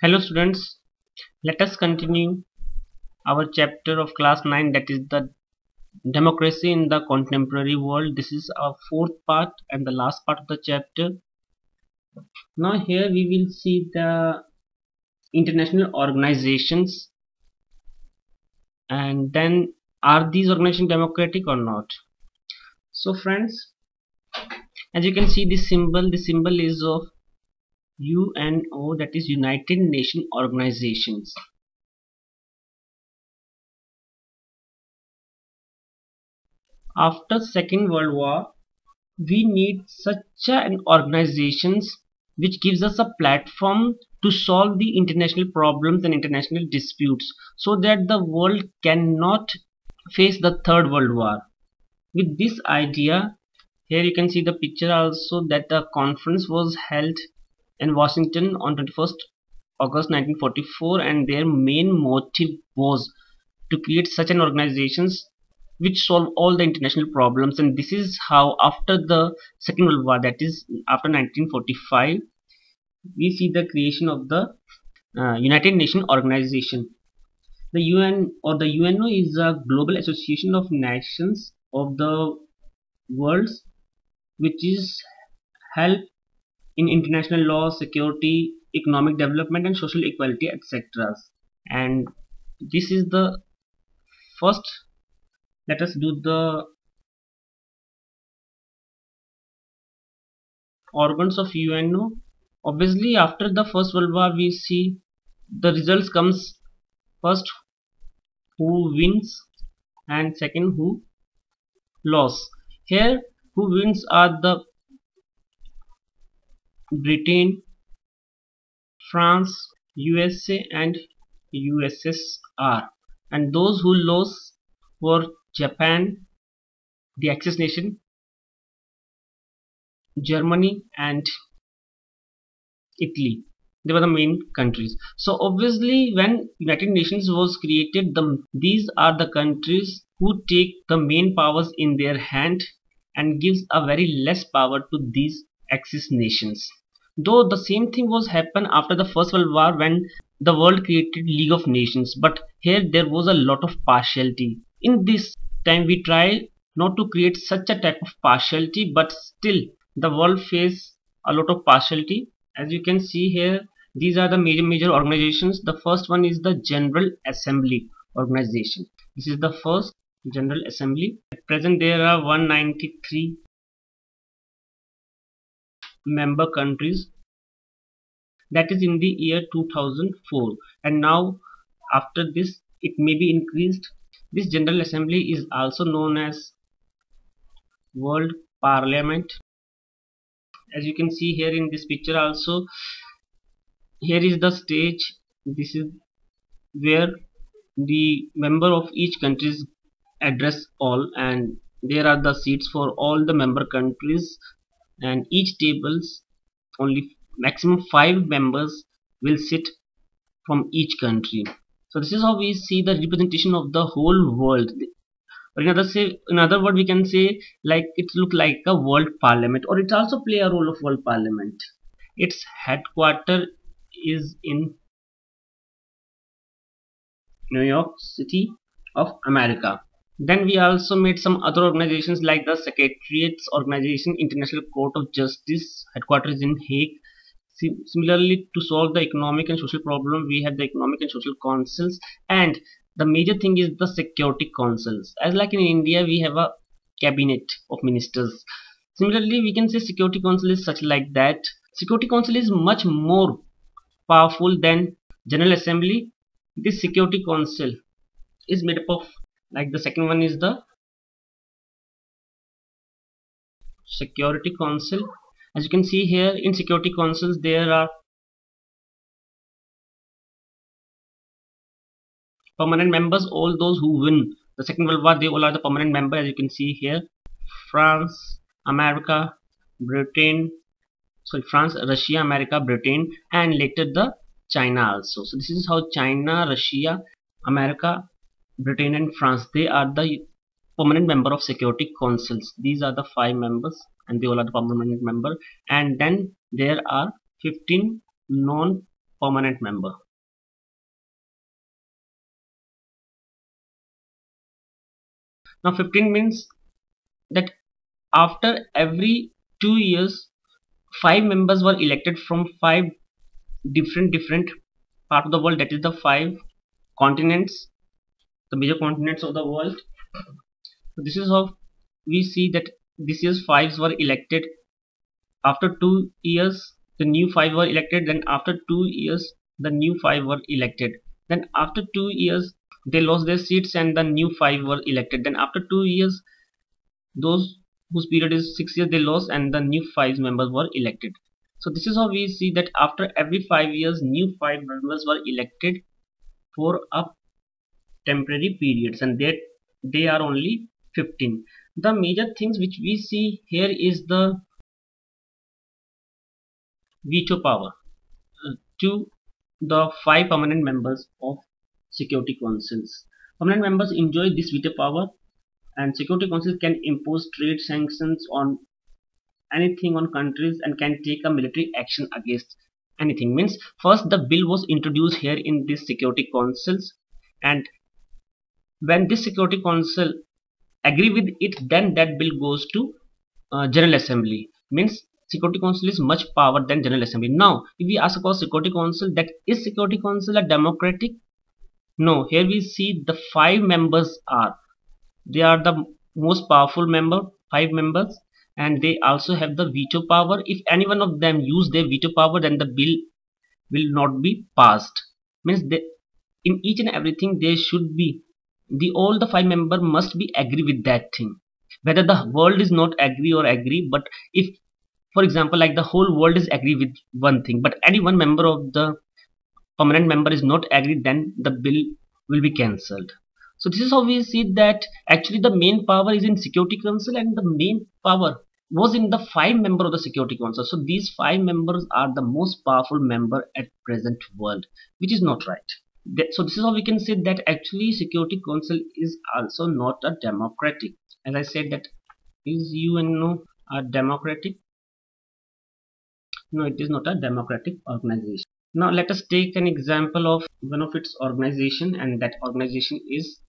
Hello students, let us continue our chapter of class 9, that is the democracy in the contemporary world. This is our fourth part and the last part of the chapter. Now here we will see the international organizations, and then are these organizations democratic or not. So friends, as you can see this symbol is of UNO, that is United Nations Organizations. After Second World War, we need such an organizations which gives us a platform to solve the international problems and international disputes so that the world cannot face the third world war. With this idea, here you can see the picture also, that the conference was held in Washington on 21st August 1944, and their main motive was to create such an organizations which solve all the international problems. And this is how after the Second World War, that is after 1945, we see the creation of the United Nations Organization. The UN or the UNO is a global association of nations of the world which is help in international law, security, economic development and social equality, etc. And this is the first. Let us do the organs of UNO. Obviously after the First World War, we see the results comes first who wins and second who lost. Here who wins are the Britain, France, USA and USSR, and those who lost were Japan, the Axis nation, Germany and Italy. They were the main countries. So obviously when United Nations was created, these are the countries who take the main powers in their hand and gives a very less power to these Axis nations. Though the same thing was happen after the First World War when the world created League of Nations, but here there was a lot of partiality. In this time we try not to create such a type of partiality, but still the world face a lot of partiality. As you can see here, these are the major organizations. The first one is the General Assembly organization. This is the first General Assembly. At present there are 193 member countries. That is in the year 2004, and now after this it may be increased. This General Assembly is also known as World Parliament. As you can see here in this picture also, here is the stage. This is where the member of each countries address all, and there are the seats for all the member countries, and each tables only maximum 5 members will sit from each country. So this is how we see the representation of the whole world. Or in other word, we can say like it look like a world parliament, or it also play a role of world parliament. Its headquarter is in New York City of America. Then we also made some other organizations like the Secretariats Organization, International Court of Justice, headquarters in Hague. Similarly, to solve the economic and social problem, we have the Economic and Social Councils, and the major thing is the Security Councils. As like in India, we have a cabinet of ministers. Similarly, we can say Security Council is such like that. Security Council is much more powerful than General Assembly. This Security Council is made up of, like the second one is the Security Council. As you can see here in Security Councils, there are permanent members. All those who win the Second World War, they all are the permanent member. As you can see here, France, America, Britain, France, Russia, America, Britain, and later the China also. So this is how China, Russia, America, Britain and France, they are the permanent member of Security Councils. These are the 5 members and they all are the permanent member. And then there are 15 non permanent member. Now 15 means that after every 2 years 5 members were elected from 5 different part of the world, that is the 5 continents, the major continents of the world. So this is how we see that this year's 5s were elected. After 2 years the new 5 were elected, then after 2 years the new 5 were elected, then after 2 years they lost their seats and the new 5 were elected, then after 2 years those whose period is 6 years they lost and the new 5 members were elected. So this is how we see that after every 5 years new 5 members were elected for a temporary periods, and they are only 15. The major things which we see here is the veto power to the 5 permanent members of Security Councils. Permanent members enjoy this veto power, and Security Council can impose trade sanctions on anything on countries and can take a military action against anything. Means first the bill was introduced here in this Security Councils, and when this Security Council agree with it, then that bill goes to General Assembly. Means Security Council is much power than General Assembly. Now if we ask about Security Council, that is Security Council a democratic? No. Here we see the 5 members are, they are the most powerful member, 5 members, and they also have the veto power. If any one of them use their veto power, then the bill will not be passed. Means they, in each and everything there should be all the 5 members must be agree with that thing, whether the world is not agree or agree. But if for example like the whole world is agree with one thing, but any one member of the permanent member is not agree, then the bill will be cancelled. So this is how we see that actually the main power is in Security Council and the main power was in the 5 members of the Security Council. So these 5 members are the most powerful member at present world, which is not right. So this is how we can say that actually Security Council is also not a democratic. As I said, that is UNO a democratic? No, it is not a democratic organization. Now let us take an example of one of its organization, and that organization is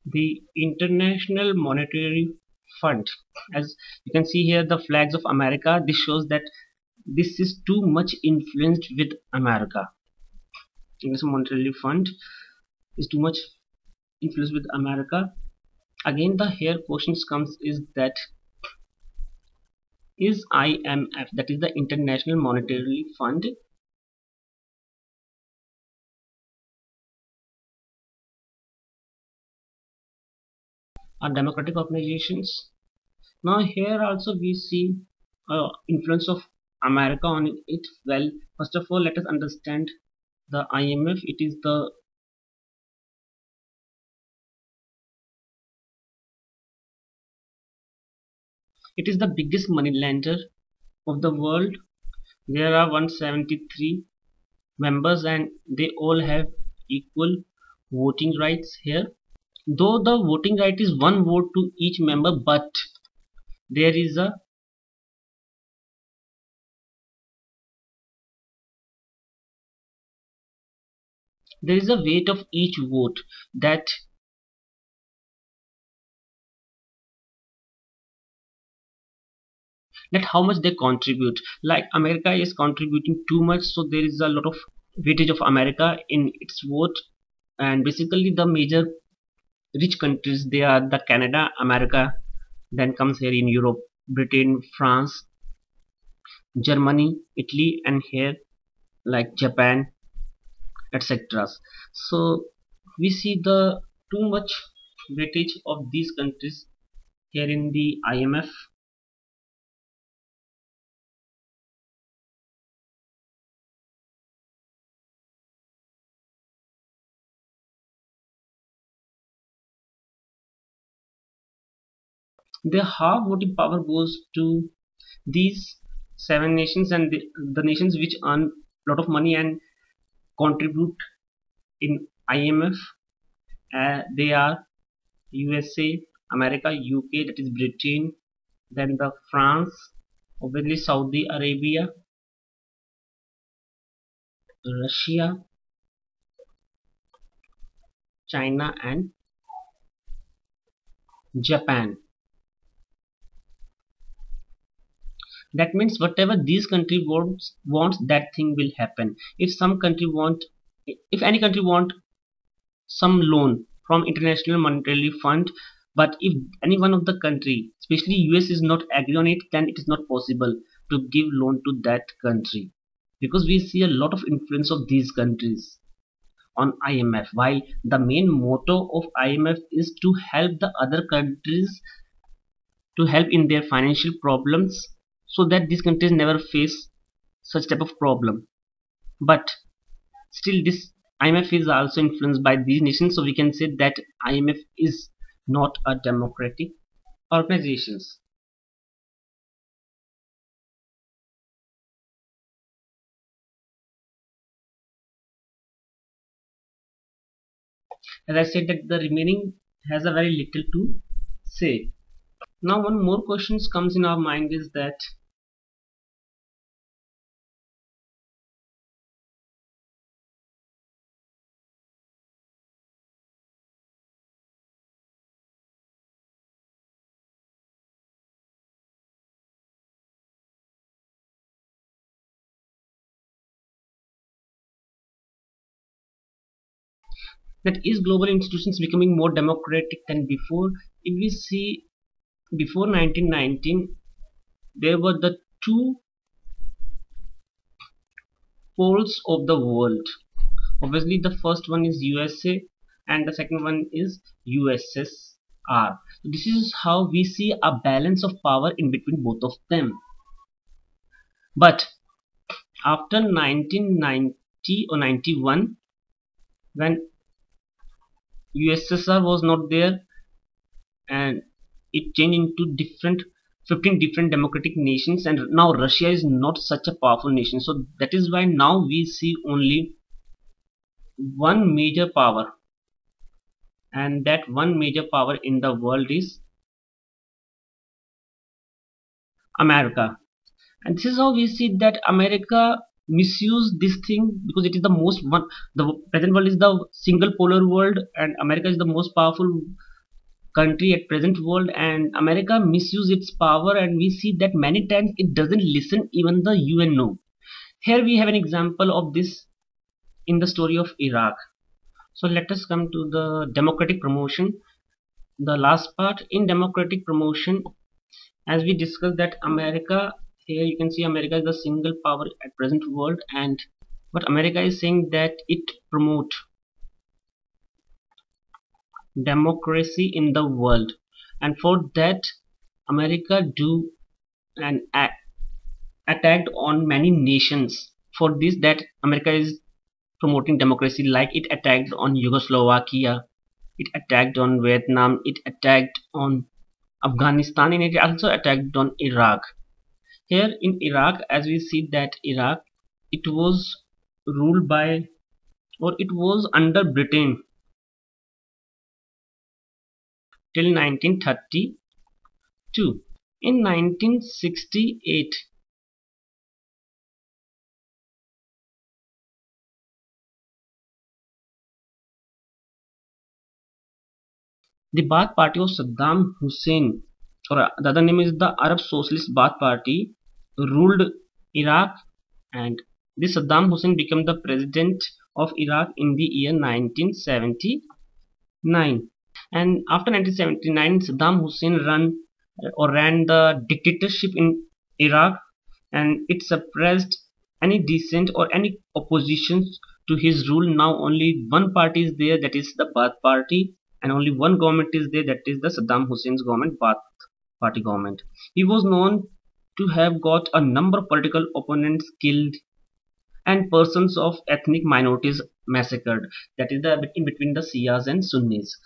the International Monetary Fund. As you can see here the flags of America, this shows that this is too much influenced with America. International Monetary Fund is too much influenced with America. Again the here questions comes is that is IMF, that is the International Monetary Fund, are democratic organizations? Now here also we see influence of America on it. Well, first of all let us understand the IMF. It is the biggest money lender of the world. There are 173 members and they all have equal voting rights here. Though the voting right is one vote to each member, but there is a weight of each vote, that how much they contribute. Like America is contributing too much, so there is a lot of weightage of America in its vote. And basically the major rich countries, they are the Canada, America, then comes here in Europe, Britain, France, Germany, Italy, and here like Japan, etc. So we see the too much weightage of these countries here in the IMF. The half voting power goes to these 7 nations, and the nations which earn a lot of money and contribute in IMF. They are USA, America, UK, that is Britain, then the France, obviously Saudi Arabia, Russia, China, and Japan. That means whatever these country wants, that thing will happen. If some country want, if any country want some loan from International Monetary Fund, but if any one of the country, especially US, is not agree on it, then it is not possible to give loan to that country, because we see a lot of influence of these countries on IMF, while the main motto of IMF is to help the other countries, to help in their financial problems, so that these countries never face such type of problem. But still, this IMF is also influenced by these nations, so we can say that IMF is not a democratic organization. As I said, that the remaining has a very little to say. Now one more question comes in our mind is that is global institutions becoming more democratic than before? If we see, before 1919 there were the two poles of the world. Obviously the first one is USA and the second one is USSR. This is how we see a balance of power in between both of them. But after 1990 or 91, when USSR was not there and it changed into 15 different democratic nations, and now Russia is not such a powerful nation, so that is why now we see only one major power, and that one major power in the world is America. And this is how we see that America misuse this thing, because it is the most one, the present world is the single polar world and America is the most powerful country at present world, and America misuse its power, and we see that many times it doesn't listen even the UN. No, here we have an example of this in the story of Iraq. So let us come to the democratic promotion, the last part. In democratic promotion, as we discussed that America, here you can see America is the single power at present world, and what America is saying that it promote democracy in the world, and for that America do an attacked on many nations. For this, that America is promoting democracy, like it attacked on Yugoslovakia, it attacked on Vietnam, it attacked on Afghanistan, and it also attacked on Iraq. Here in Iraq, as we see that Iraq, it was ruled by, or it was under Britain till 1932. In 1968, the Baath Party of Saddam Hussein, or the other name is the Arab Socialist Baath Party, ruled Iraq, and this Saddam Hussein became the president of Iraq in the year 1979. And after 1979, Saddam Hussein ran the dictatorship in Iraq, and it suppressed any dissent or any opposition to his rule. Now only one party is there, that is the Baath Party, and only one government is there, that is the Saddam Hussein's government, Baath Party government. He was known to have got a number of political opponents killed and persons of ethnic minorities massacred, that is the in between the Shias and Sunnis.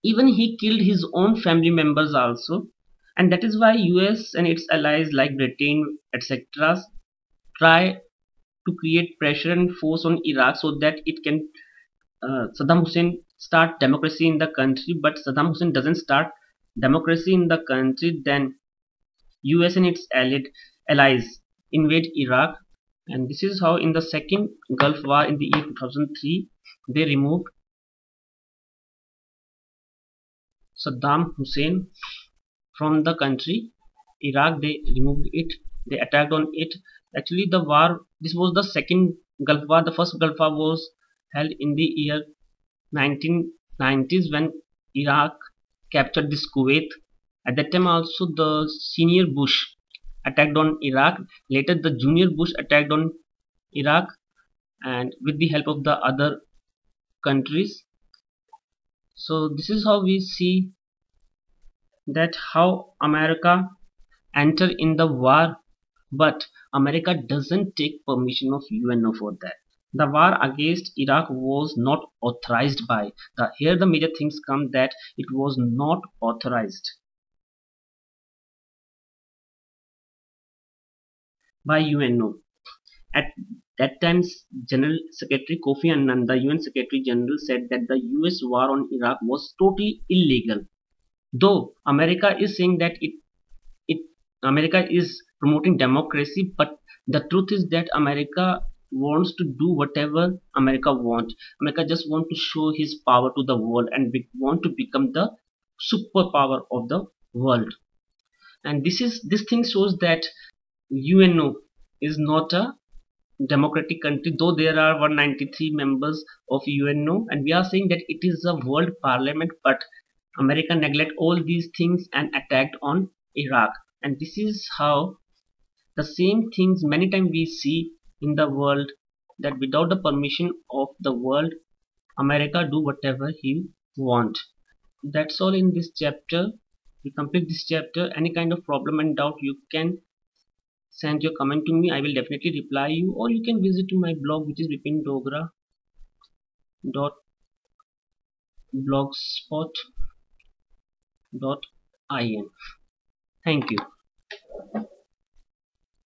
Even he killed his own family members also, and that is why US and its allies like Britain etc. try to create pressure and force on Iraq so that it can Saddam Hussein start democracy in the country. But Saddam Hussein doesn't start democracy in the country, then US and its allies invade Iraq, and this is how in the second Gulf War in the year 2003 they removed Saddam Hussein from the country. Iraq, they removed it, they attacked on it. Actually the war, this was the second Gulf War. The first Gulf War was held in the year 1990s when Iraq captured this Kuwait. At that time also the senior Bush attacked on Iraq. Later the junior Bush attacked on Iraq, and with the help of the other countries. So this is how we see that how America enter in the war, but America doesn't take permission of UNO for that. The war against Iraq was not authorized by the, here the major things come, that it was not authorized by UNO. At that time, General Secretary Kofi Annan, the UN Secretary General, said that the US war on Iraq was totally illegal. Though America is saying that it America is promoting democracy, but the truth is that America wants to do whatever America wants. America just want to show his power to the world and want to become the superpower of the world. And this thing shows that UNO is not a democratic country, though there are 193 members of UNO, and we are saying that it is a world parliament, but America neglect all these things and attacked on Iraq. And this is how the same things many times we see in the world, that without the permission of the world, America do whatever he want. That's all in this chapter. We complete this chapter. Any kind of problem and doubt, you can send your comment to me. I will definitely reply you, or you can visit to my blog, which is bipindogra.blogspot.in. Thank you.